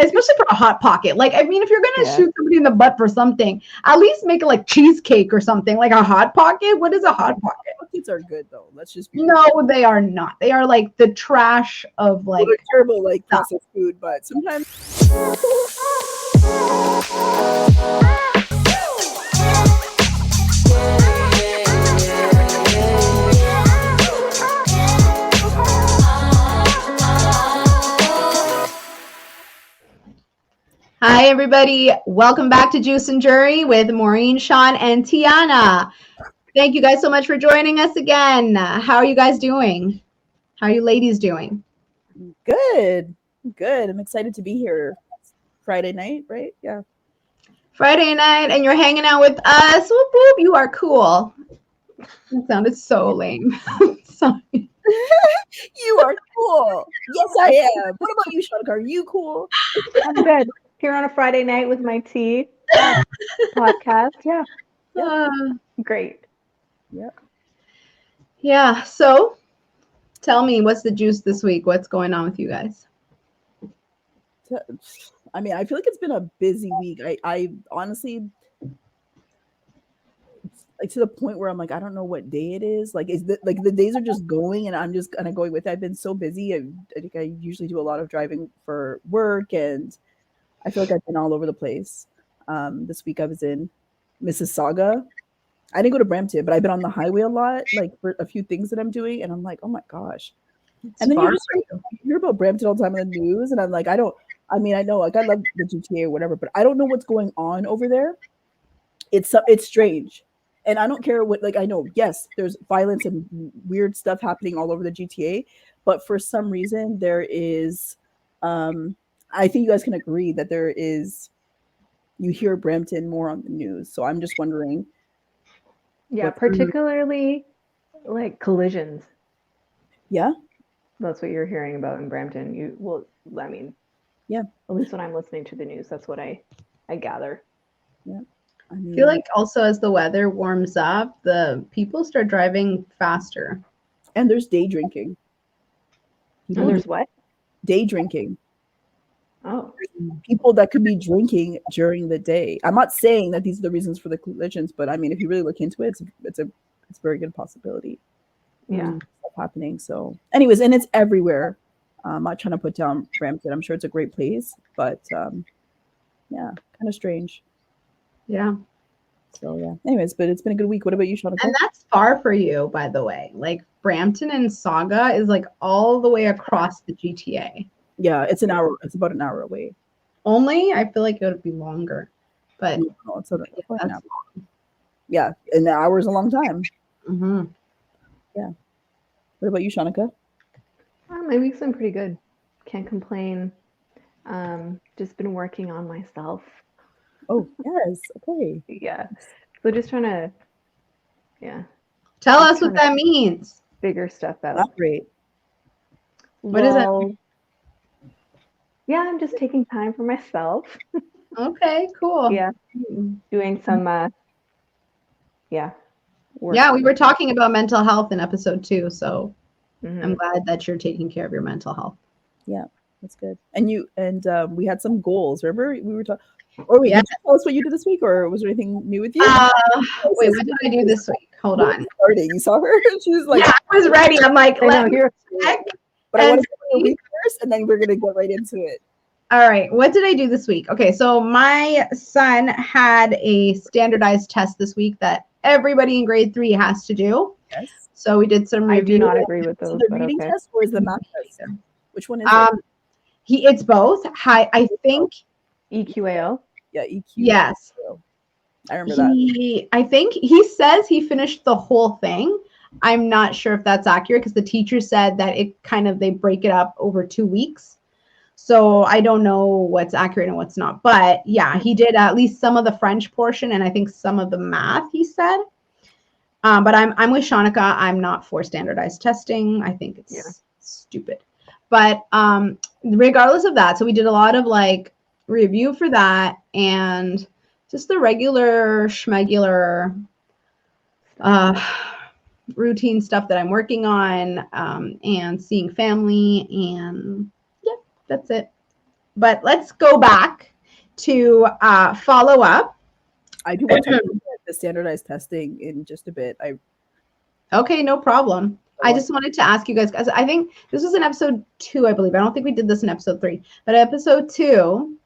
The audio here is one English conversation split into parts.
especially for a hot pocket. Like, I mean, if you're gonna shoot somebody in the butt for something, at least make it like cheesecake or something, like a hot pocket. What is a hot pocket? Pockets are good though. Let's just be no, they are not. They are like the trash of like terrible, like processed food, but sometimes. Hi, everybody. Welcome back to Juice and Jury with Maureen, Sean, and Tiana. Thank you guys so much for joining us again. How are you guys doing? How are you ladies doing? Good. I'm excited to be here. Friday night, right? Yeah. Friday night, and you're hanging out with us. Whoop, whoop. You are cool. That sounded so lame. Sorry. You are cool. Yes, I am. What about you, Sean? Are you cool? I'm good. Here on a Friday night with my tea podcast. Yeah. Great. Yeah. So tell me, what's the juice this week? What's going on with you guys? I mean, I feel like it's been a busy week. I honestly, like to the point where I'm like, I don't know what day it is. Like, the days are just going, and I'm just kind of going with it. I've been so busy. I think I usually do a lot of driving for work, and I feel like I've been all over the place. This week I was in Mississauga. I didn't go to Brampton, but I've been on the highway a lot, like for a few things that I'm doing, and I'm like, oh my gosh. And then you hear about Brampton all the time on the news, and I'm like, I know, like I love the GTA or whatever, but I don't know what's going on over there. It's strange. And I don't care what, like, I know, yes, there's violence and weird stuff happening all over the GTA, but for some reason there is, I think you guys can agree that there is, you hear Brampton more on the news. So I'm just wondering. Yeah, particularly like collisions. Yeah. That's what you're hearing about in Brampton. Yeah, at least when I'm listening to the news, that's what I gather. Yeah. I feel like also as the weather warms up, the people start driving faster. And there's day drinking. And there's what? Day drinking. Oh. People that could be drinking during the day. I'm not saying that these are the reasons for the collisions, but I mean, if you really look into it, it's a very good possibility. Yeah. Happening. So anyways, and it's everywhere. I'm not trying to put down Brampton. I'm sure it's a great place, but yeah, kind of strange. Yeah. So yeah. Anyways, but it's been a good week. What about you, Sean? And that's far for you, by the way. Like Brampton and Saga is like all the way across the GTA. Yeah, it's an hour. It's about an hour away. Only? I feel like it would be longer. But no, it's an hour. Yeah, an hour is a long time. Mm-hmm. Yeah. What about you, Shanika? My week's been pretty good. Can't complain. Just been working on myself. Oh, yes. Okay. Yeah. So just trying to, Tell us what that means. Figure stuff out. That's great. What is that? Yeah, I'm just taking time for myself. Okay, cool. Yeah. Doing some, work. Yeah, we were talking about mental health in episode 2, so I'm glad that you're taking care of your mental health. Yeah, that's good. And we had some goals. Remember we were talking. Or wait, did you tell us what you did this week, or was there anything new with you? Wait, what did I do this week? Hold on. You saw her. She was like, yeah, I was ready. I'm like, let me check. But I want to go a week first, and then we're gonna get right into it. All right. What did I do this week? Okay, so my son had a standardized test this week that everybody in grade 3 has to do. Yes. So we did some review. I do not agree with those. The reading test or is the math test? Which one is it? It's both. I think EQAO. Yeah, EQ. Yes. I remember that. I think he says he finished the whole thing. I'm not sure if that's accurate because the teacher said that they break it up over 2 weeks. So I don't know what's accurate and what's not. But yeah, he did at least some of the French portion and I think some of the math, he said. But I'm with Shanika. I'm not for standardized testing. I think it's stupid. But regardless of that, so we did a lot of like review for that and just the regular schmegular routine stuff that I'm working on and seeing family and yeah, that's it. But let's go back to follow up. I do want to talk about the standardized testing in just a bit. Okay, no problem. I just wanted to ask you guys, because I think this was in episode 2, I believe. I don't think we did this in episode 3. But episode 2,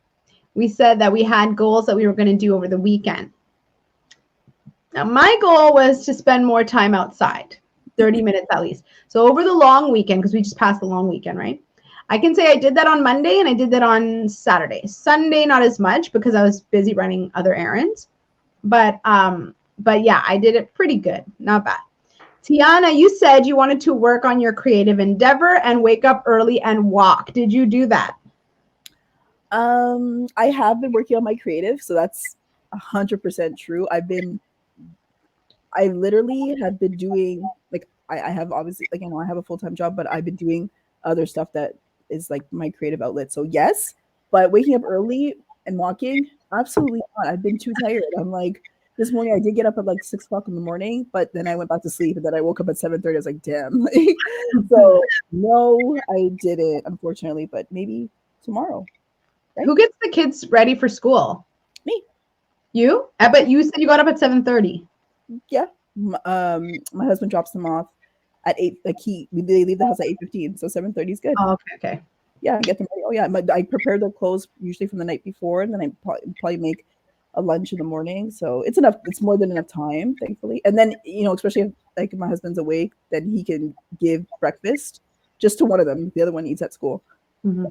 we said that we had goals that we were going to do over the weekend. Now, my goal was to spend more time outside, 30 minutes at least. So over the long weekend, because we just passed the long weekend, right? I can say I did that on Monday and I did that on Saturday. Sunday, not as much because I was busy running other errands. But yeah, I did it pretty good. Not bad. Tiana, you said you wanted to work on your creative endeavor and wake up early and walk. Did you do that? I have been working on my creative, so that's 100% true. I literally have been doing, like, I have obviously, like, I have a full-time job, but I've been doing other stuff that is like my creative outlet. So yes, but waking up early and walking, absolutely not. I've been too tired. I'm like, this morning I did get up at like 6 o'clock in the morning, but then I went back to sleep and then I woke up at 7:30. I was like, damn. So no, I didn't, unfortunately, but maybe tomorrow. Right? Who gets the kids ready for school? Me. You? But you said you got up at 7:30. Yeah. My husband drops them off at 8. Like they leave the house at 8:15, so 7:30 is good. Oh, okay. Yeah, get them ready. Oh yeah, I prepare their clothes usually from the night before, and then I probably make a lunch in the morning. So it's enough. It's more than enough time, thankfully. And then especially if like my husband's awake, then he can give breakfast just to one of them. The other one eats at school. Mm-hmm.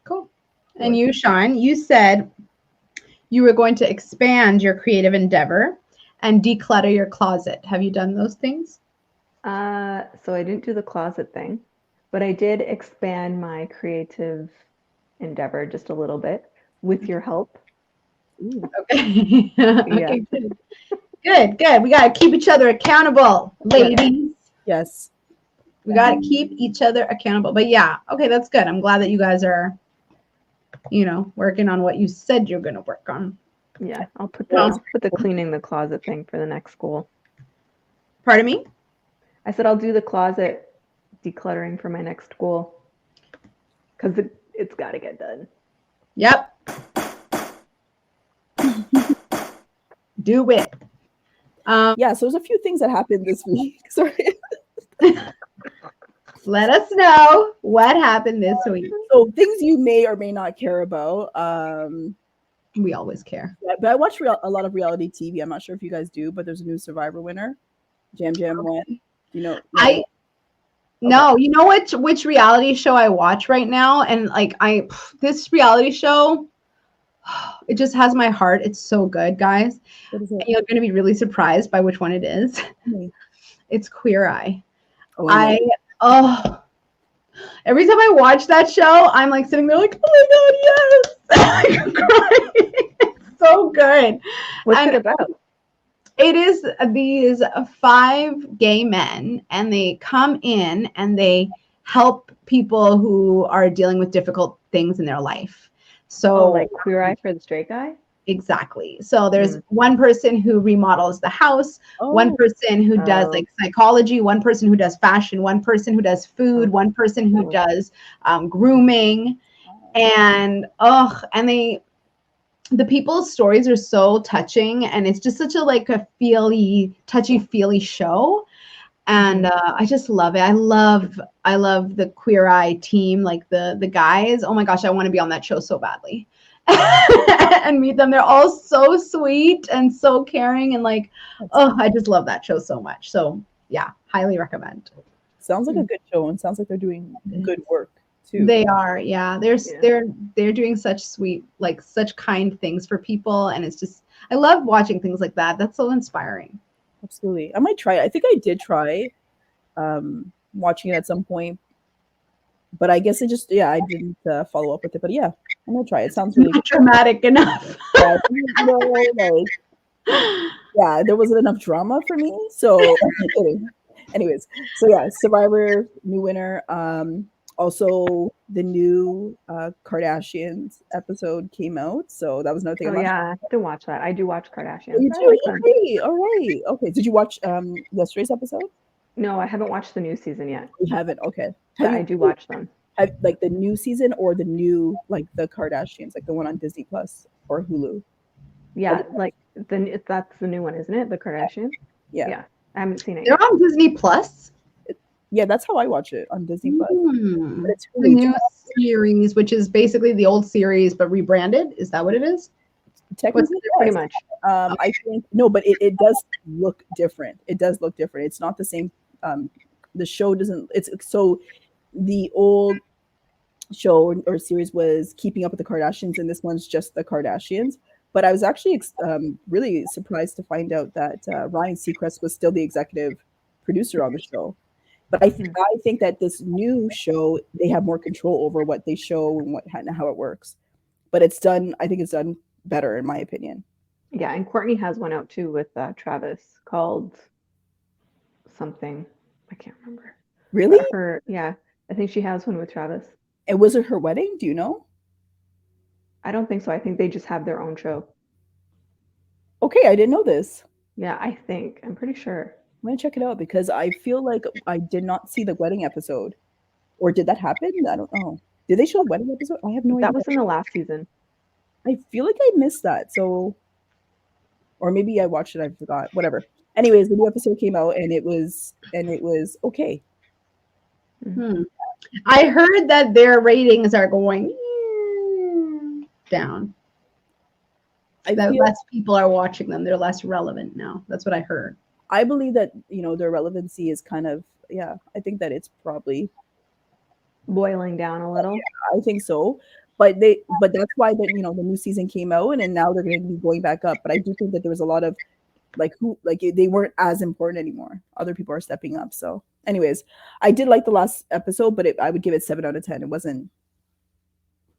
Cool. And you, Sean, you said you were going to expand your creative endeavor and declutter your closet. Have you done those things? So I didn't do the closet thing, but I did expand my creative endeavor just a little bit with your help. Ooh. Okay. Okay, good. Good. We got to keep each other accountable, ladies. Yes. We got to keep each other accountable. But yeah, okay, that's good. I'm glad that you guys are, working on what you said you're going to work on. Yeah, I'll put the cleaning the closet thing for the next school. Pardon me? I said I'll do the closet decluttering for my next school because it's got to get done. Yep. Do it. Yeah, so there's a few things that happened this week. Sorry. Let us know what happened this week. So things you may or may not care about. We always care. Yeah, but I watch a lot of reality TV. I'm not sure if you guys do, but there's a new Survivor winner. Jam won. No, you know which reality show I watch right now? And like this reality show, it just has my heart. It's so good, guys. And you're going to be really surprised by which one it is. Mm-hmm. It's Queer Eye. Every time I watch that show, I'm like sitting there like, oh my God, yes. I'm crying. It's so good. What's it about? It is these 5 gay men, and they come in and they help people who are dealing with difficult things in their life. So like Queer Eye for the straight guy? Exactly. So there's one person who remodels the house, one person who does like psychology, one person who does fashion, one person who does food, one person who does grooming, and the people's stories are so touching, and it's just such a touchy-feely show, and I just love it. I love the Queer Eye team, like the guys. Oh my gosh, I want to be on that show so badly. And meet them. They're all so sweet and so caring, and I just love that show so much. So yeah, highly recommend. Sounds like a good show, and sounds like they're doing good work too. They are, yeah. They're doing such sweet, such kind things for people, and it's just, I love watching things like that. That's so inspiring. Absolutely. I might try it. I think I did try watching it at some point, but I guess I didn't follow up with it. But yeah, I'm gonna try it. Sounds really not dramatic enough. Yeah, there wasn't enough drama for me. So anyways, so yeah, Survivor, new winner. Also, the new Kardashians episode came out, so that was another thing. I have to watch that. I do watch Kardashians. You do? All right. Okay. Did you watch yesterday's episode? No, I haven't watched the new season yet. You haven't? Okay. I do watch them. like the new season or the new like the Kardashians, like the one on Disney Plus or Hulu? Yeah, like that's the new one, isn't it? The Kardashian. Yeah. Yeah, I haven't seen it They're yet. on Disney Plus. Yeah, that's how I watch it on Disney Plus. But it's The Hulu. new series, which is basically the old series but rebranded. Is that what it is? Technically, Pretty yes. much. I think no, but it does look different. It does look different. It's not the same. The show doesn't. It's so the old show or series was Keeping Up with the Kardashians, and this one's just the Kardashians. But I was actually really surprised to find out that Ryan Seacrest was still the executive producer on the show. But I think that this new show, they have more control over what they show and how it works. But it's done. I think it's done better, in my opinion. Yeah, and Courtney has one out too with Travis called something. I can't remember. Really? Yeah, I think she has one with Travis. And was it her wedding? Do you know? I don't think so. I think they just have their own show. Okay, I didn't know this. Yeah, I think. I'm pretty sure. I'm gonna check it out because I feel like I did not see the wedding episode. Or did that happen? I don't know. Did they show the wedding episode? I have no idea. That was in the last season. I feel like I missed that. So, or maybe I watched it, I forgot. Whatever. Anyways, the new episode came out and it was okay. I heard that their ratings are going down. That less people are watching them. They're less relevant now. That's what I heard. I believe that, their relevancy is kind of, I think that it's probably boiling down a little. Yeah, I think so. But that's why the new season came out and now they're going to be going back up. But I do think that there was a lot of they weren't as important anymore. Other people are stepping up. So anyways, I did like the last episode, but I would give it 7 out of 10. It wasn't.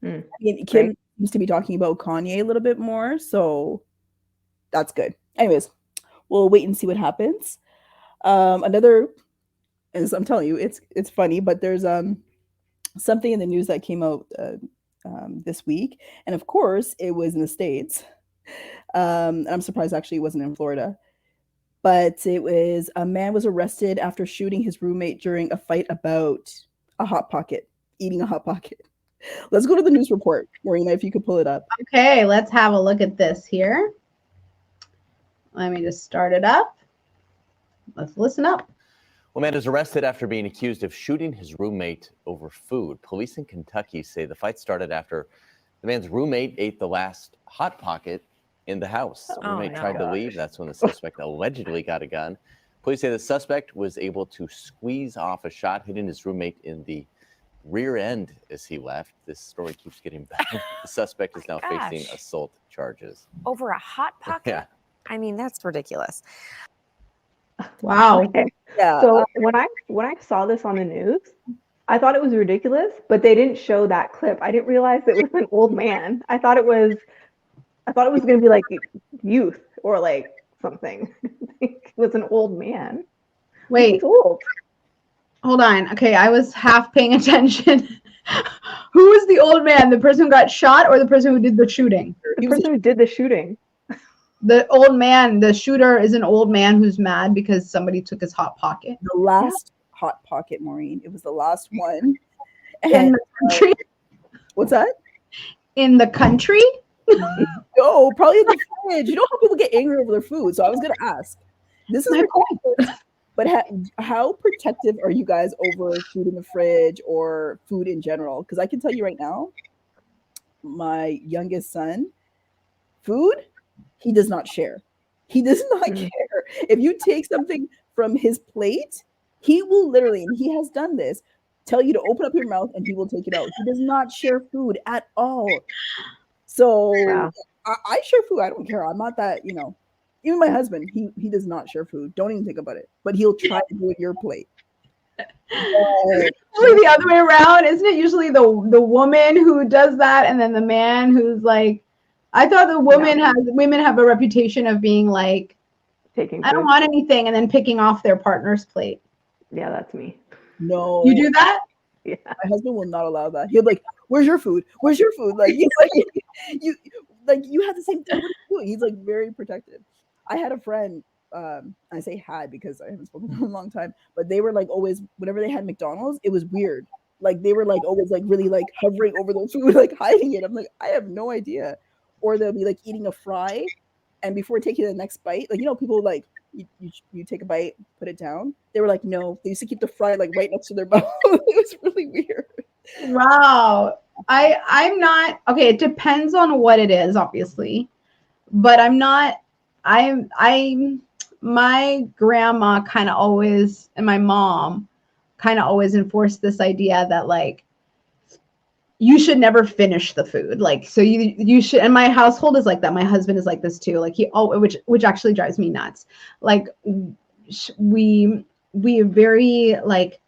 Kim seems to be talking about Kanye a little bit more, so that's good. Anyways, we'll wait and see what happens. Another, as I'm telling you, it's funny, but there's something in the news that came out this week, and of course, it was in the States. I'm surprised actually it wasn't in Florida, but it was a man was arrested after shooting his roommate during a fight about a Hot Pocket, eating a Hot Pocket. Let's go to the news report, Marina, if you could pull it up. Okay, let's have a look at this here. Let me just start it up. Let's listen up. Well, man is arrested after being accused of shooting his roommate over food. Police in Kentucky say the fight started after the man's roommate ate the last Hot Pocket in the house. The roommate tried to leave. That's when the suspect allegedly got a gun. Police say the suspect was able to squeeze off a shot, hitting his roommate in the rear end as he left. This story keeps getting better. The suspect is now facing assault charges. Over a Hot Pocket? Yeah. I mean, that's ridiculous. Wow. Okay. Yeah. So when I saw this on the news, I thought it was ridiculous, but they didn't show that clip. I didn't realize it was an old man. I thought it was going to be like youth or like something. It was an old man. Wait. He's old. Hold on. Okay, I was half paying attention. Who was the old man? The person who got shot or the person who did the shooting? The person who did the shooting. The old man, the shooter is an old man who's mad because somebody took his Hot Pocket. The last Hot Pocket, Maureen. It was the last one. In the country? What's that? In the country? No, probably in the fridge. You know how people get angry over their food. So I was going to ask. This is my point. But how protective are you guys over food in the fridge or food in general? Because I can tell you right now, my youngest son, food, he does not share. He does not care. If you take something from his plate, he will literally, and he has done this, tell you to open up your mouth and he will take it out. He does not share food at all. So wow. I share food. I don't care. I'm not that, even my husband, he does not share food. Don't even think about it. But he'll try to do it your plate. Usually the other way around. Isn't it usually the woman who does that and then the man who's like, I thought women have a reputation of being like, taking food. I don't want anything, and then picking off their partner's plate. Yeah, that's me. No. You do that? Yeah. My husband will not allow that. He'll be like, where's your food? Where's your food? Like, he's like, you have the same thing. What are you doing? He's like very protective. I had a friend, I say had because I haven't spoken to him in a long time, but they were like always, whenever they had McDonald's, it was weird. Like they were like always like really like hovering over the food, like hiding it. I'm like, I have no idea. Or they'll be like eating a fry, and before taking the next bite, like people like you take a bite, put it down. They were like, no, they used to keep the fry like right next to their mouth. It was really weird. Wow. I'm not okay, it depends on what it is, obviously. But I'm my grandma kind of always and my mom kind of always enforced this idea that like you should never finish the food. Like so you should, and my household is like that. My husband is like this too. Like which actually drives me nuts. Like we very like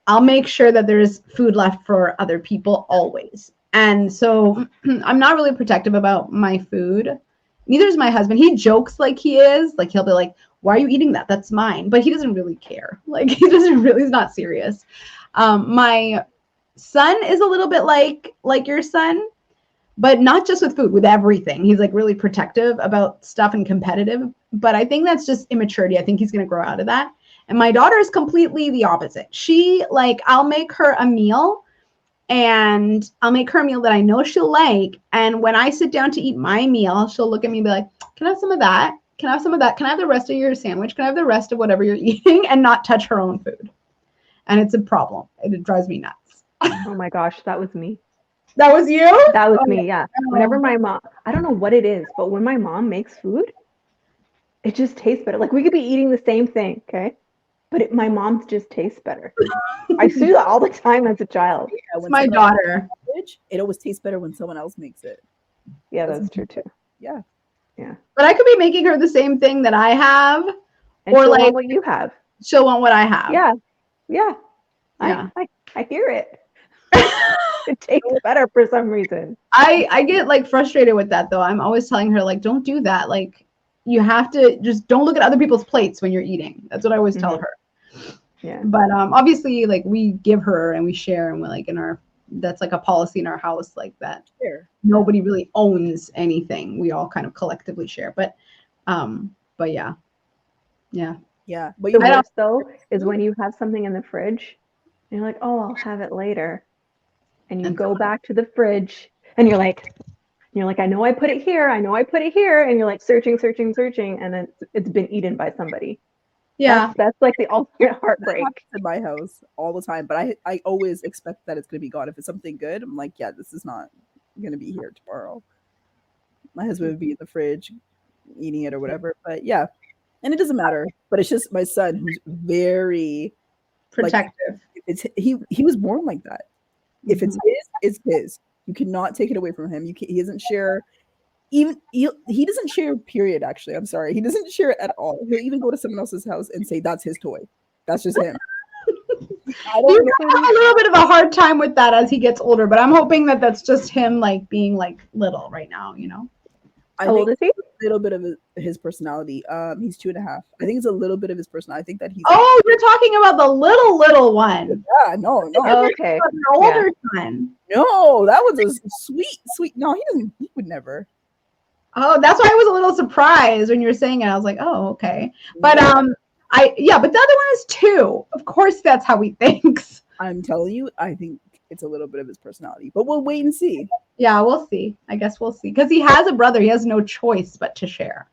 I'll make sure that there's food left for other people always. And so I'm not really protective about my food. Neither is my husband. He jokes like he is. Like he'll be like, why are you eating that? That's mine. But he doesn't really care. Like he's not serious. My son is a little bit like your son, but not just with food, with everything. He's like really protective about stuff and competitive. But I think that's just immaturity. I think he's going to grow out of that. And my daughter is completely the opposite. She like, I'll make her a meal and I'll make her a meal that I know she'll like. And when I sit down to eat my meal, she'll look at me and be like, can I have some of that? Can I have some of that? Can I have the rest of your sandwich? Can I have the rest of whatever you're eating? And not touch her own food. And it's a problem. It drives me nuts. Oh my gosh, that was me. That was you? That was me, yeah. Whenever my mom, I don't know what it is, but when my mom makes food, it just tastes better. Like we could be eating the same thing, okay? But my mom's just tastes better. I used to do that all the time as a child. Yeah, It's my daughter. It always tastes better when someone else makes it. Yeah, that's true too. Yeah. Yeah. But I could be making her the same thing that I have, And or she'll like want what you have. she'll want what I have. Yeah. Yeah. Yeah. I hear it. It tastes better for some reason. I get like frustrated with that though. I'm always telling her like, don't do that. Like you have to just don't look at other people's plates when you're eating. That's what I always tell her. Yeah. But obviously like we give her and we share and we're like that's like a policy in our house like that. Sure. Nobody really owns anything. We all kind of collectively share. But yeah. Yeah. Yeah. But The you know, worst though is when you have something in the fridge and you're like, oh, I'll have it later. And you And go back to the fridge and you're like, I know I put it here. I know I put it here. And you're like searching. And then it's been eaten by somebody. Yeah. That's like the ultimate that heartbreak. happens in my house all the time. But I always expect that it's going to be gone. If it's something good, I'm like, yeah, this is not going to be here tomorrow. My husband would be in the fridge eating it or whatever. But yeah. And it doesn't matter. But it's just my son who's very Protective. Like, he was born like that. If it's his, it's his. You cannot take it away from him. He doesn't share. Even he doesn't share. Period. Actually, I'm sorry. He doesn't share it at all. He'll even go to someone else's house and say that's his toy. That's just him. I don't You have a little bit of a hard time with that as he gets older, but I'm hoping that that's just him like being like little right now. You know. How old is he? A little bit of his personality. He's 2.5. I think it's a little bit of his personality. I think that he's. Oh, you're talking about the little one. Yeah, no. Okay. The older son. No, that was a sweet. No, he doesn't. He would never. Oh, that's why I was a little surprised when you were saying it. I was like, oh, okay. But but the other one is 2. Of course, that's how he thinks. I'm telling you, I think it's a little bit of his personality, but we'll wait and see. Yeah, we'll see. I guess we'll see. Because he has a brother. He has no choice but to share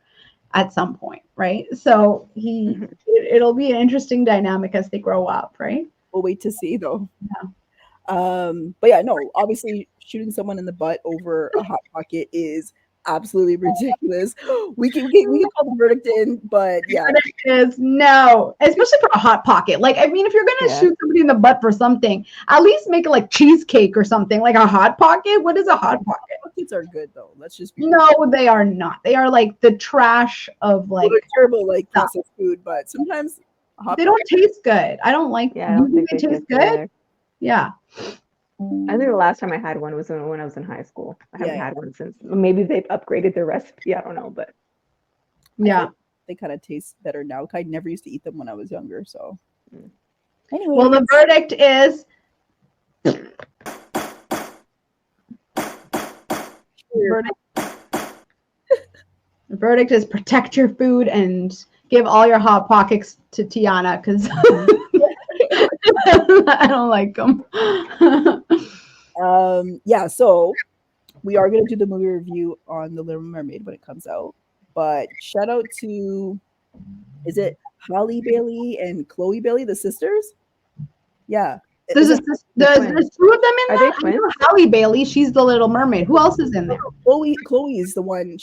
at some point, right? So it'll be an interesting dynamic as they grow up, right? We'll wait to see, though. Yeah. But yeah, no, obviously shooting someone in the butt over a hot pocket is absolutely ridiculous. We can call the verdict in, but yeah. The verdict is no, especially for a hot pocket. Like, I mean, if you're gonna shoot somebody in the butt for something, at least make it like cheesecake or something. Like a hot pocket. What is a hot pocket? Pockets are good though. Let's just be no, they are not. They are like the trash of like terrible like processed food, but sometimes they don't taste good. I don't like. Yeah, I don't think they taste good. Either. Yeah. I think the last time I had one was when I was in high school. I haven't had one since. Maybe they've upgraded their recipe. I don't know, but yeah, they kind of taste better now. I never used to eat them when I was younger. So anyway, well, the verdict is the verdict is protect your food and give all your hot pockets to Tiana because I don't like them. Yeah, so we are going to do the movie review on The Little Mermaid when it comes out. But shout out to, is it Holly Bailey and Chloe Bailey, the sisters? Yeah. There's Is it two of them in Are there. they twins? I know Halle Bailey, she's the Little Mermaid. Who else is in there? Chloe is the one.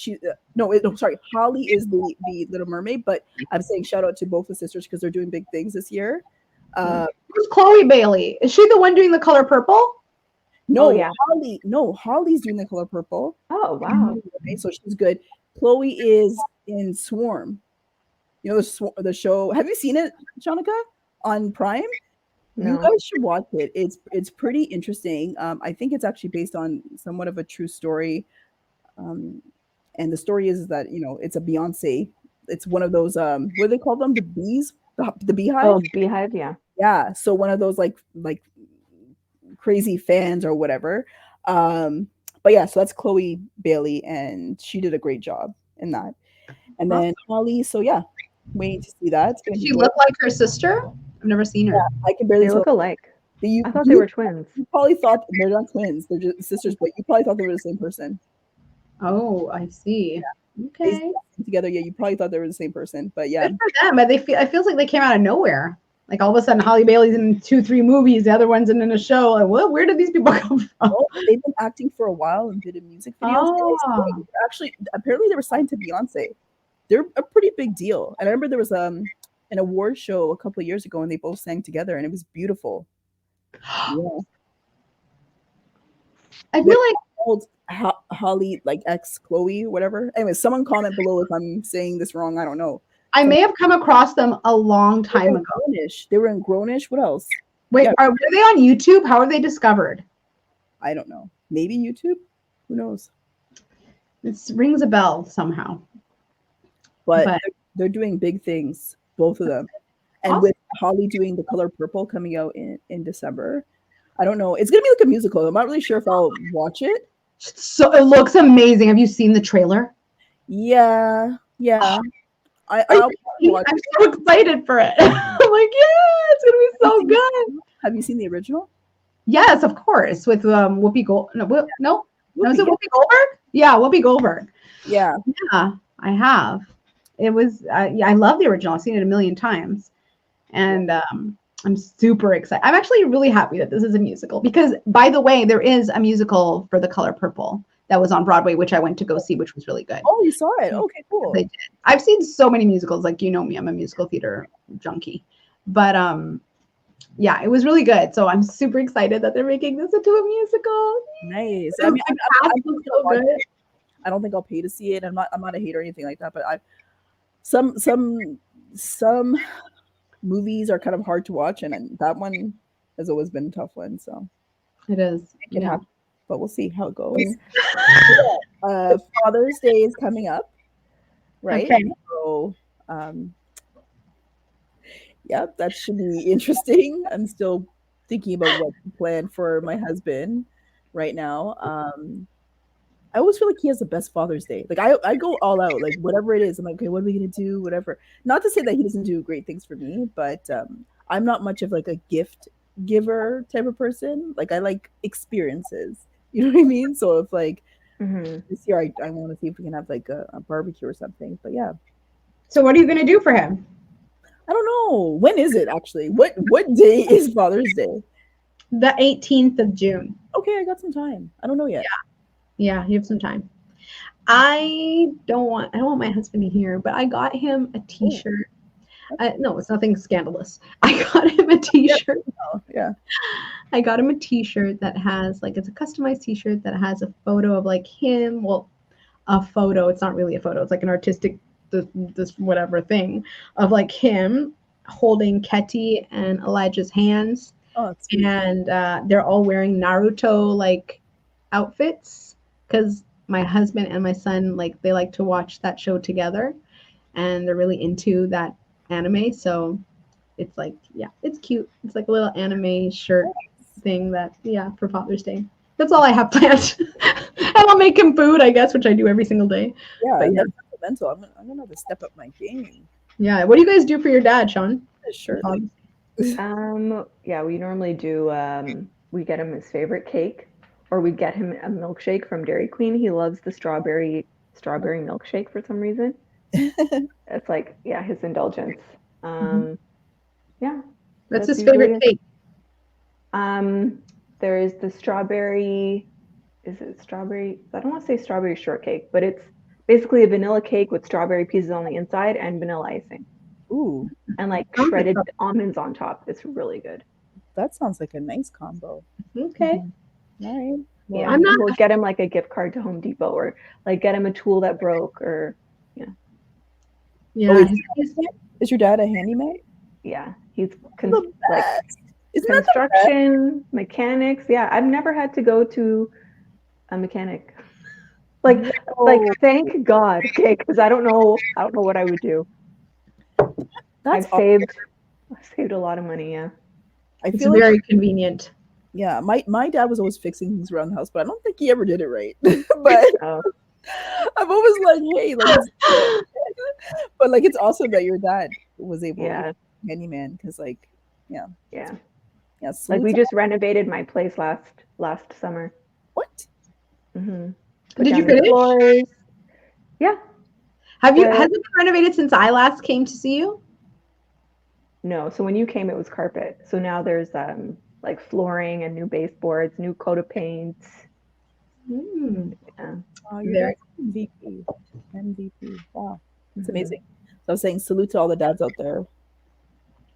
No, sorry. Holly is the Little Mermaid, but I'm saying shout out to both the sisters because they're doing big things this year. Who's Chloe Bailey? Is she the one doing The Color Purple? No, Oh, yeah. Holly's doing The Color Purple. Oh, wow. Okay, so she's good. Chloe is in Swarm. You know the show. Have you seen it, Shanika, on Prime? No. You guys should watch it. It's pretty interesting. I think it's actually based on somewhat of a true story. And the story is that it's a Beyonce. It's one of those what do they call them? The bees, the beehive. Oh, Beehive, yeah. Yeah. So one of those like crazy fans or whatever. But yeah, so that's Chloe Bailey, and she did a great job in that. And then Holly. So yeah, waiting to see that. Does she look like her sister? I've never seen her. Yeah, I can barely They look alike. I thought they you were twins. probably thought they're not twins; they're just sisters. But you probably thought they were the same person. Oh, I see. They Okay. still together, yeah. You probably thought they were the same person, but yeah. Good for them, but it feels like they came out of nowhere. Like all of a sudden, Halle Bailey's in 2-3 movies, the other one's in a show. Like, what? Where did these people come from? Oh, they've been acting for a while and did a music videos. Oh. Actually, apparently they were signed to Beyonce. They're a pretty big deal. And I remember there was an award show a couple of years ago, and they both sang together, and it was beautiful. Yeah. I feel like Old Holly, like ex Chloe, whatever. Anyway, someone comment below if I'm saying this wrong. I don't know. I may have come across them a long time ago. Grownish. They were in Grownish. What else? Wait, Yeah. were they on YouTube? How are they discovered? I don't know. Maybe YouTube. Who knows? It rings a bell somehow. But they're doing big things, both of them. And Awesome. with Holly doing The Color Purple coming out in December, I don't know. It's gonna be like a musical. I'm not really sure if I'll watch it. So it looks amazing. Have you seen the trailer? Yeah. I'll I'm watch it. so excited for it. I'm like, yeah, it's gonna be so good. Have you seen the original? Yes, of course. With Whoopi Gold. No, is it Whoopi, Whoopi Goldberg? Yeah, Whoopi Goldberg. Yeah. Yeah, I have. It was. Yeah, I love the original. I've seen it a million times, and I'm super excited. I'm actually really happy that this is a musical because, by the way, there is a musical for The Color Purple that was on Broadway, which I went to go see, which was really good. Oh, you saw it? Okay, cool. They did. I've seen so many musicals. Like, you know me, I'm a musical theater junkie. But yeah, it was really good. So I'm super excited that they're making this into a musical. Nice. I mean, I don't think I'll pay to see it. I'm not a hater or anything like that, but some movies are kind of hard to watch, and that one has always been a tough one. So It is. it can Yeah. happen, but we'll see how it goes. Father's Day is coming up, right? Okay. So, yeah, that should be interesting. I'm still thinking about what to plan for my husband right now. I always feel like he has the best Father's Day. Like I go all out, like whatever it is. I'm like, okay, what are we gonna do? Whatever. Not to say that he doesn't do great things for me, but I'm not much of like a gift giver type of person. Like I like experiences. You know what I mean? So if like this year I want to see if we can have like a barbecue or something. But yeah. So what are you gonna do for him? I don't know. When is it actually? What day is Father's Day? The 18th of June. Okay, I got some time. I don't know yet. Yeah, you have some time. I don't want my husband to hear, but I got him a t-shirt. No, it's nothing scandalous. I got him a t-shirt. Oh, yeah. I got him a t-shirt that has like, it's a customized t-shirt that has a photo of like him. Well, a photo. It's not really a photo. It's like an artistic, this whatever thing of like him holding Ketty and Elijah's hands. Oh, it's sweet. And they're all wearing Naruto like outfits because my husband and my son they like to watch that show together, and they're really into that anime. So it's like, yeah, it's cute. It's like a little anime shirt thing for Father's Day. That's all I have planned. And I'll make him food, I guess, which I do every single day. Yeah, But yeah. that's fundamental. I'm gonna have to step up my game. Yeah. What do you guys do for your dad, Sean? Sure. Father's Yeah, we normally do. We get him his favorite cake, or we get him a milkshake from Dairy Queen. He loves the strawberry milkshake for some reason. It's like, yeah, his indulgence. Yeah, What's that's his favorite usually it. cake? There is the strawberry. Is it strawberry? I don't want to say strawberry shortcake, but it's basically a vanilla cake with strawberry pieces on the inside and vanilla icing. Ooh, And like shredded almonds on top. It's really good. that sounds like a nice combo. Okay. All right. Well, Yeah, I'm not- we'll get him like a gift card to Home Depot, or like get him a tool that broke, or Yeah. Oh, is your dad a handyman? yeah, he's The like best. Isn't that the best? construction, mechanics. Yeah, I've never had to go to a mechanic. Like thank God, okay, because I don't know what I would do. That's I've saved a lot of money. Yeah, I It's feel like, very convenient. yeah, my dad was always fixing things around the house, but I don't think he ever did it right. But oh, I'm always like, hey, like, but like, it's awesome that your dad was able yeah, to be a handyman, because like, yeah. yeah, Like we just renovated my place last summer. what? Mm-hmm. Did you finish? Floors. Yeah. Has it been renovated since I last came to see you? No. So when you came, it was carpet. So now there's like flooring and new baseboards, new coat of paint. Yeah. Oh, you're MVP. Wow, it's amazing. So I was saying, salute to all the dads out there.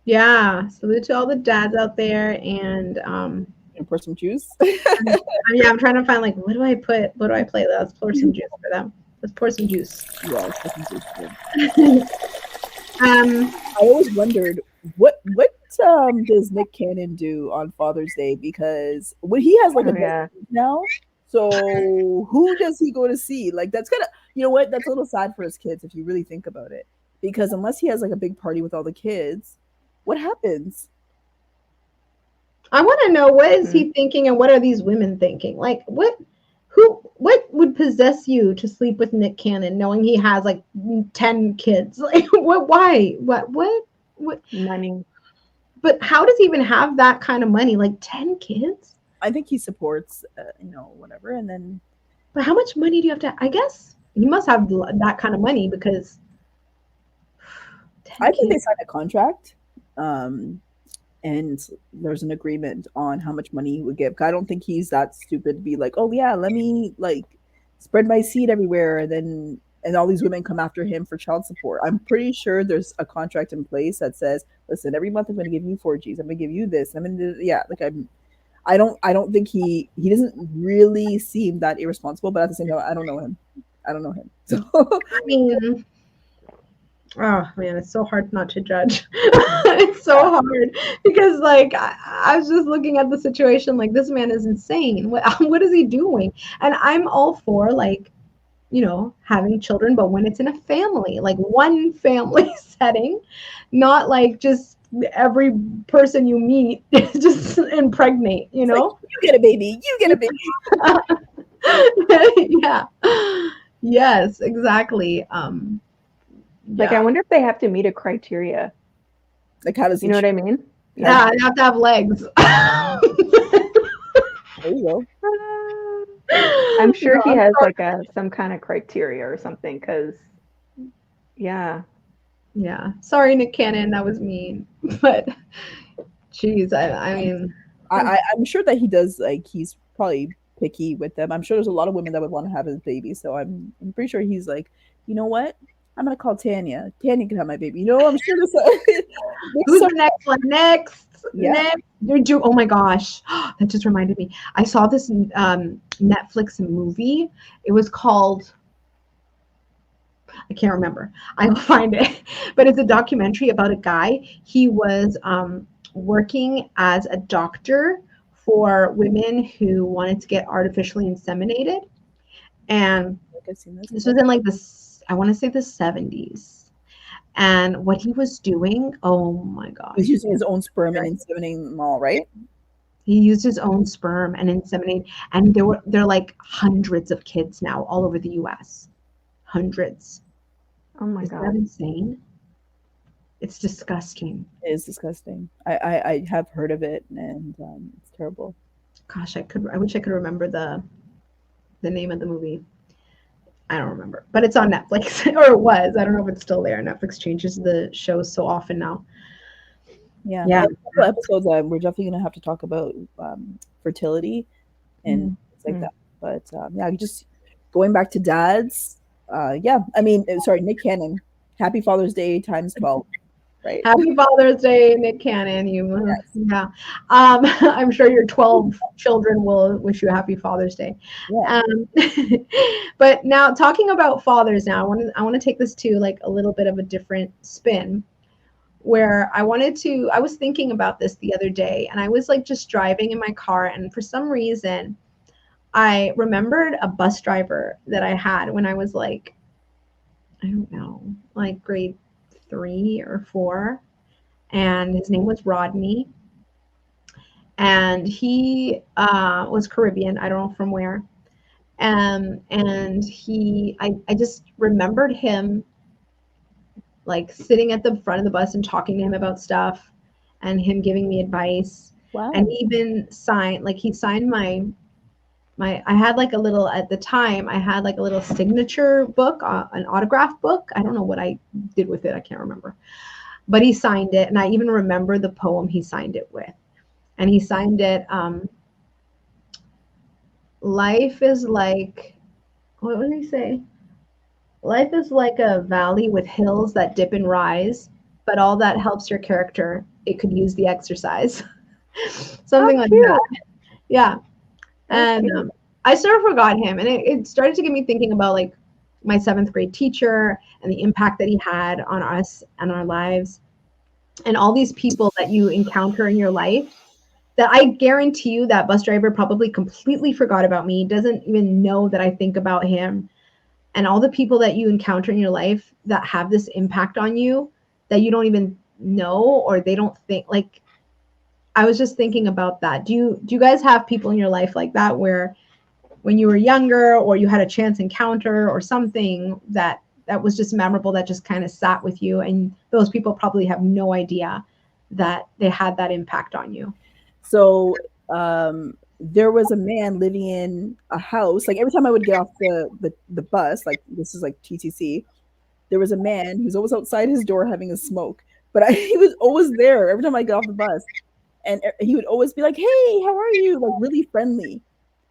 Yeah. Salute to all the dads out there. And And pour some juice. yeah, I'm trying to find like what do I play? Let's pour some juice for them. Let's pour some juice. Yeah, it's pour some juice. I always wondered what does Nick Cannon do on Father's Day, because when he has like a business now, so who does he go to see? Like, that's kind of, you know what, that's a little sad for his kids if you really think about it, because unless he has like a big party with all the kids, what happens? I want to know, what is he thinking, and what are these women thinking? Like, what would possess you to sleep with Nick Cannon, knowing he has like 10 kids? Like, why? What? Money. But how does he even have that kind of money? Like 10 kids? I think he supports, whatever, and then. But how much money do you have to? I guess he must have that kind of money, because. I think they signed a contract. And there's an agreement on how much money he would give. I don't think he's that stupid to be like, oh yeah, let me like spread my seed everywhere, and all these women come after him for child support. I'm pretty sure there's a contract in place that says, listen, every month I'm going to give you 4Gs. I'm going to give you this. I don't think he doesn't really seem that irresponsible, but at the same time, I don't know him. So I mean, oh man, it's so hard not to judge. It's so hard, because like I was just looking at the situation, like, this man is insane. What is he doing? And I'm all for, like, having children, but when it's in a family, like one family setting, not like just every person you meet just impregnate, Like, you get a baby, yeah. Yes, exactly. Like, I wonder if they have to meet a criteria. Like, how does you know what I mean? Yeah, you have to have legs. There you go. I'm sure he has like some kind of criteria or something, because yeah. Sorry, Nick Cannon, that was mean. But geez, I mean, I'm sure that he does, like, he's probably picky with them. I'm sure there's a lot of women that would want to have his baby, so I'm pretty sure he's like, you know what, I'm gonna call Tanya can have my baby. I'm sure this who's the next one? Next. Oh my gosh, that just reminded me. I saw this Netflix movie. It was called, I can't remember. I will find it. But it's a documentary about a guy. He was working as a doctor for women who wanted to get artificially inseminated. And this was in like I want to say the 70s. And what he was doing, oh my gosh. He's using his own sperm and inseminating them all, right? He used his own sperm and inseminated. And there are like hundreds of kids now all over the US. Hundreds. Oh my God. Isn't that insane? It's disgusting. It is disgusting. I have heard of it, and it's terrible. Gosh, I wish I could remember the name of the movie. I don't remember, but it's on Netflix, or it was. I don't know if it's still there. Netflix changes the shows so often now. Yeah. Yeah. A couple episodes we're definitely gonna have to talk about fertility and things like that. But yeah, just going back to dads. Yeah, I mean, sorry, Nick Cannon. Happy Father's Day times 12. Right. Happy Father's Day, Nick Cannon. Yeah. I'm sure your 12 children will wish you a happy Father's Day. Yeah. But now talking about fathers now, I want to take this to like a little bit of a different spin where I was thinking about this the other day, and I was like just driving in my car, and for some reason I remembered a bus driver that I had when I was like, I don't know, like grade 3 or 4, and his name was Rodney, and he was Caribbean. I don't know from where, and I just remembered him like sitting at the front of the bus and talking to him about stuff, and him giving me advice. Wow. And even he signed my I had like a little, at the time I had like a little signature book, an autograph book. I don't know what I did with it. I can't remember, but he signed it. And I even remember the poem he signed it with. And he signed it, life is like, what did he say? Life is like a valley with hills that dip and rise, but all that helps your character. It could use the exercise. Something like that. Yeah. And I sort of forgot him, and it started to get me thinking about like my 7th grade teacher and the impact that he had on us and our lives, and all these people that you encounter in your life that I guarantee you that bus driver probably completely forgot about me, doesn't even know that I think about him, and all the people that you encounter in your life that have this impact on you that you don't even know, or they don't think. Like, I was just thinking about that. Do you guys have people in your life like that, where when you were younger, or you had a chance encounter or something that was just memorable, that just kind of sat with you, and those people probably have no idea that they had that impact on you? So there was a man living in a house. Like every time I would get off the bus, like this is like TTC, there was a man who's always outside his door having a smoke. But he was always there every time I get off the bus. And he would always be like, "Hey, how are you?" Like really friendly.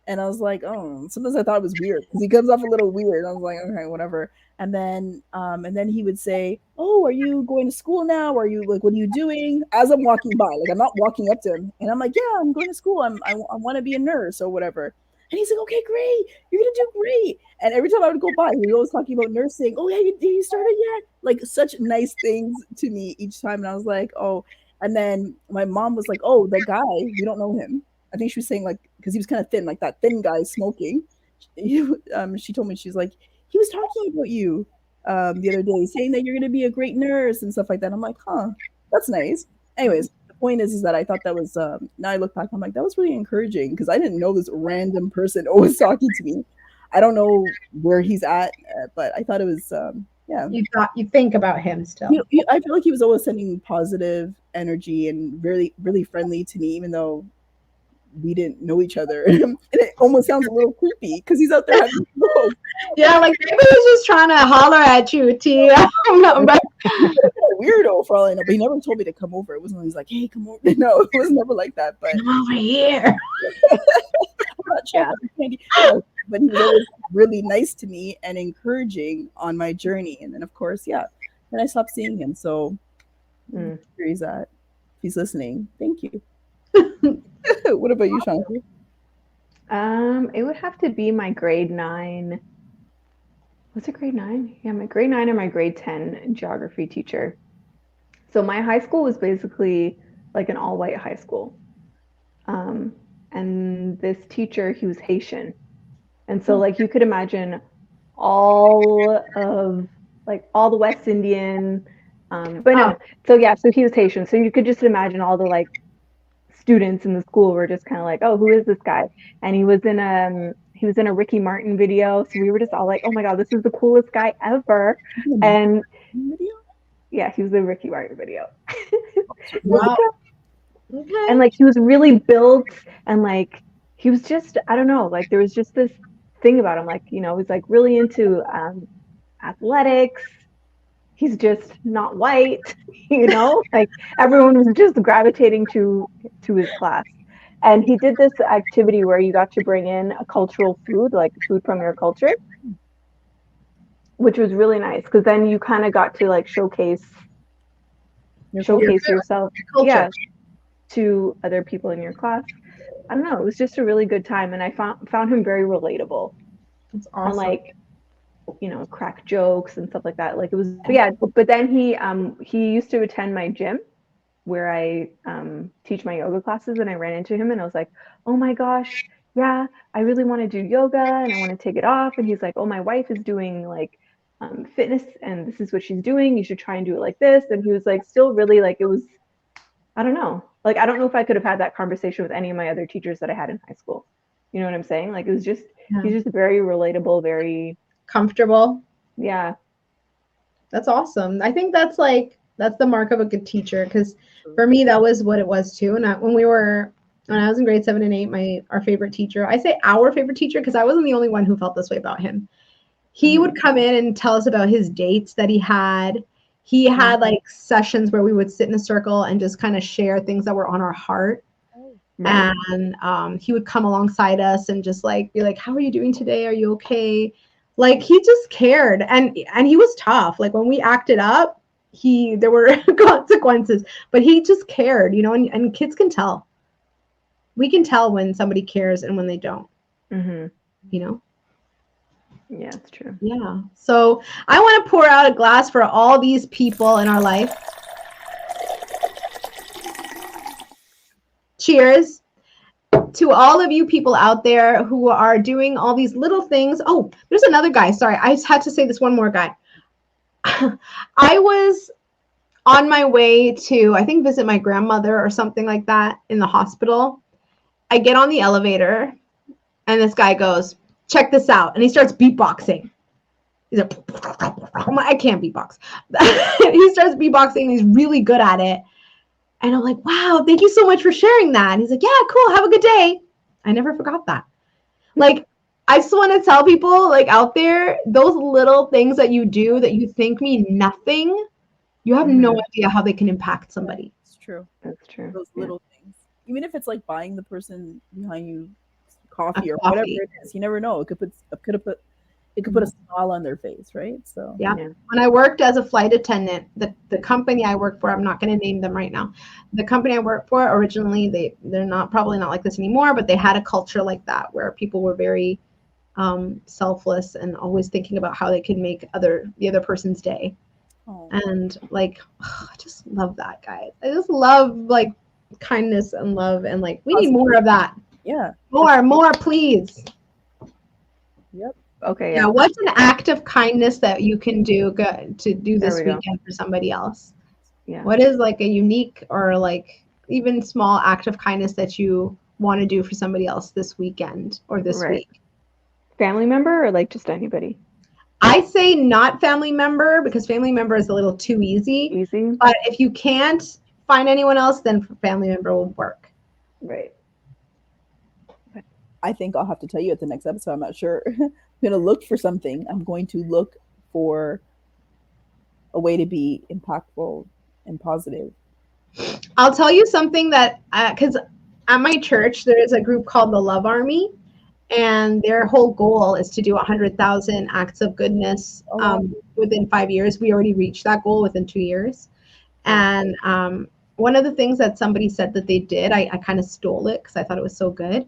And I was like, oh, sometimes I thought it was weird because he comes off a little weird. I was like, okay, whatever. And then he would say, "Oh, are you going to school now? Are you like, what are you doing?" As I'm walking by, like I'm not walking up to him, and I'm like, "Yeah, I'm going to school. I want to be a nurse or whatever." And he's like, "Okay, great. You're gonna do great." And every time I would go by, he was always talking about nursing. "Oh yeah, you started yet?" Like such nice things to me each time, and I was like, "Oh." And then my mom was like, "Oh, the guy, we don't know him." I think she was saying like, because he was kind of thin, like that thin guy smoking. She told me, she's like, "He was talking about you the other day, saying that you're going to be a great nurse and stuff like that." I'm like, "Huh, that's nice." Anyways, the point is that I thought that was, now I look back, I'm like, that was really encouraging because I didn't know this random person always talking to me. I don't know where he's at, but I thought it was, yeah. You think about him still. I feel like he was always sending positive energy and really, really friendly to me, even though we didn't know each other. And it almost sounds a little creepy because he's out there having smoke. Yeah, like maybe he's just trying to holler at you, T. I don't know, but weirdo for all I know. But he never told me to come over. It wasn't like he's like, "Hey, come over." No, it was never like that. But come over here. Yeah. But he was always really nice to me and encouraging on my journey. And then of course, yeah, then I stopped seeing him. So where he's at. If he's listening, thank you. What about you, Shanti? It would have to be my grade 9. Was it grade 9? Yeah, my grade 9 or my grade 10 geography teacher. So my high school was basically like an all-white high school. And this teacher, he was Haitian. And so like you could imagine all the West Indian, but no. So yeah, so he was Haitian. So you could just imagine all the like students in the school were just kind of like, "Oh, who is this guy?" And he was in a Ricky Martin video, so we were just all like, "Oh my god, this is the coolest guy ever!" And Yeah, he was the Ricky Martin video. Wow. Okay. And like he was really built, and like he was just, I don't know, like there was just this thing about him, like, you know, he's like really into athletics. He's just not white, you know, like everyone was just gravitating to his class. And he did this activity where you got to bring in a cultural food, like food from your culture, which was really nice because then you kind of got to like showcase yourself, Culture. yeah, to other people in your class. I don't know, it was just a really good time, and I found him very relatable. That's And awesome. like, you know, crack jokes and stuff like that. Like it was, but yeah. But then he used to attend my gym where I teach my yoga classes, and I ran into him, and I was like, oh my gosh, yeah, I really want to do yoga and I want to take it off. And he's like, oh, my wife is doing like fitness, and this is what she's doing. You should try and do it like this. And he was like, still really like, it was, I don't know. Like, I don't know if I could have had that conversation with any of my other teachers that I had in high school. You know what I'm saying? Like, it was just, he's just very relatable, very comfortable. Yeah. That's awesome. I think that's the mark of a good teacher, because for me, that was what it was too. And when I was in grade 7 and 8, our favorite teacher, I say our favorite teacher because I wasn't the only one who felt this way about him. He would come in and tell us about his dates that he had. He had like sessions where we would sit in a circle and just kind of share things that were on our heart. Right. And he would come alongside us and just like be like, how are you doing today? Are you okay? Like he just cared, and he was tough. Like when we acted up, there were consequences, but he just cared, you know, and kids can tell. We can tell when somebody cares and when they don't, you know? Yeah, it's true. Yeah. So I want to pour out a glass for all these people in our life. Cheers to all of you people out there who are doing all these little things. Oh, there's another guy. Sorry, I just had to say this one more guy. I was on my way to, I think, visit my grandmother or something like that in the hospital. I get on the elevator and this guy goes, check this out. And he starts beatboxing. He's like, I can't beatbox. He starts beatboxing. He's really good at it. And I'm like, wow, thank you so much for sharing that. And he's like, yeah, cool. Have a good day. I never forgot that. Like, I just want to tell people like out there, those little things that you do that you think mean nothing, you have no idea how they can impact somebody. It's true. That's true. Those little things. Even if it's like buying the person behind you coffee or whatever it is, you never know. It could put a smile on their face, right? So yeah. When I worked as a flight attendant, the company I work for, I'm not going to name them right now. The company I worked for originally, they're probably not like this anymore, but they had a culture like that where people were very selfless and always thinking about how they can make the other person's day. Oh. And like, I just love that, guys. I just love like kindness and love, and like we need more of that. Yeah. More, please. Yep. Okay. Yeah. What's an act of kindness that you can do to do this weekend for somebody else? Yeah. What is like a unique or like even small act of kindness that you want to do for somebody else this weekend or this week? Family member or like just anybody? I say not family member, because family member is a little too easy. But if you can't find anyone else, then family member will work. Right. I think I'll have to tell you at the next episode. I'm not sure. I'm going to look for something. I'm going to look for a way to be impactful and positive. I'll tell you something that, because at my church, there is a group called the Love Army, and their whole goal is to do 100,000 acts of goodness within 5 years. We already reached that goal within 2 years. And one of the things that somebody said that they did, I kind of stole it because I thought it was so good.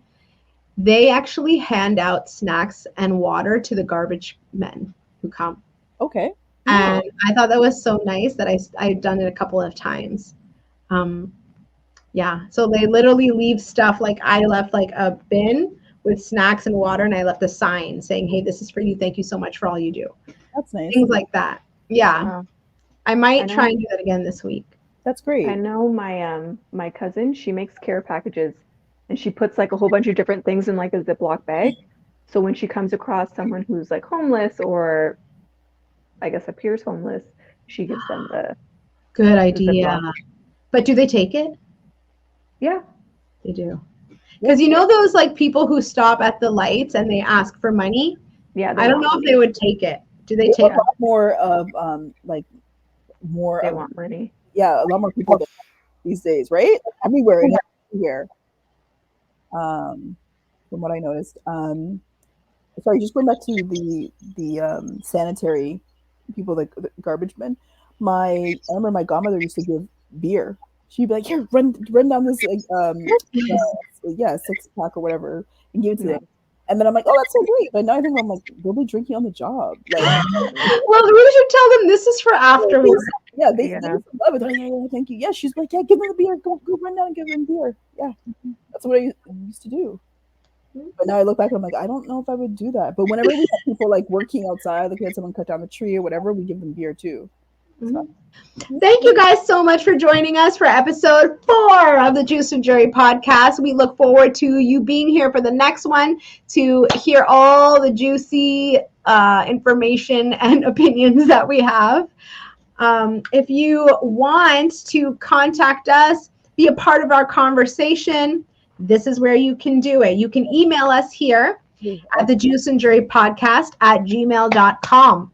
They actually hand out snacks and water to the garbage men who come. Okay. And I thought that was so nice that I've done it a couple of times. Yeah. So they literally leave stuff, like I left like a bin with snacks and water, and I left a sign saying, hey, this is for you. Thank you so much for all you do. That's nice. Things like that. Yeah. I might try and do that again this week. That's great. I know my cousin, she makes care packages, and she puts like a whole bunch of different things in like a Ziploc bag. So when she comes across someone who's like homeless, or I guess appears homeless, she gives them Good I said, idea. well, But do they take it? yeah. They do. Because you know those like people who stop at the lights and they ask for money? Yeah. I don't know if they would take it. Do they There's take a lot more of more They of, want money. yeah, a lot more people these days, right? Everywhere and everywhere. From what I noticed. Sorry, just going back to the sanitary people, like the garbage men. I remember my godmother used to give beer. She'd be like, "Here, run down this like 6-pack or whatever, and give it to them." And then I'm like, "Oh, that's so great!" But now I think I'm like, they'll be drinking on the job. Like, well, we should tell them this is for afterwards. yeah, they love it. Like, yeah, thank you. Yeah, she's like, "Yeah, give them the beer. Go run down and give them beer." Yeah, that's what I used to do. But now I look back and I'm like, I don't know if I would do that. But whenever we have people like working outside, like we had someone cut down the tree or whatever, we give them beer too. So. Thank you guys so much for joining us for episode 4 of the Juice and Jury podcast. We look forward to you being here for the next one to hear all the juicy information and opinions that we have. If you want to contact us, be a part of our conversation, this is where you can do it. You can email us here at the Juice and Jury podcast at gmail.com.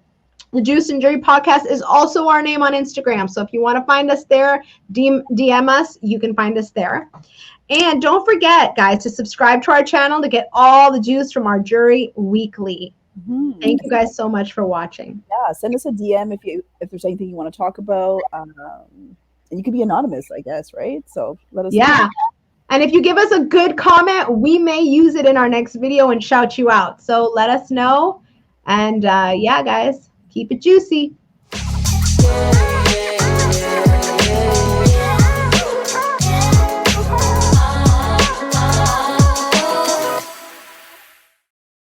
The Juice and Jury podcast is also our name on Instagram. So if you want to find us there, DM us, you can find us there. And don't forget, guys, to subscribe to our channel to get all the juice from our jury weekly. Mm-hmm. Thank you guys so much for watching. Yeah, send us a DM if there's anything you want to talk about. And you can be anonymous, I guess, right? So let us know. And if you give us a good comment, we may use it in our next video and shout you out. So let us know. And yeah, guys, keep it juicy.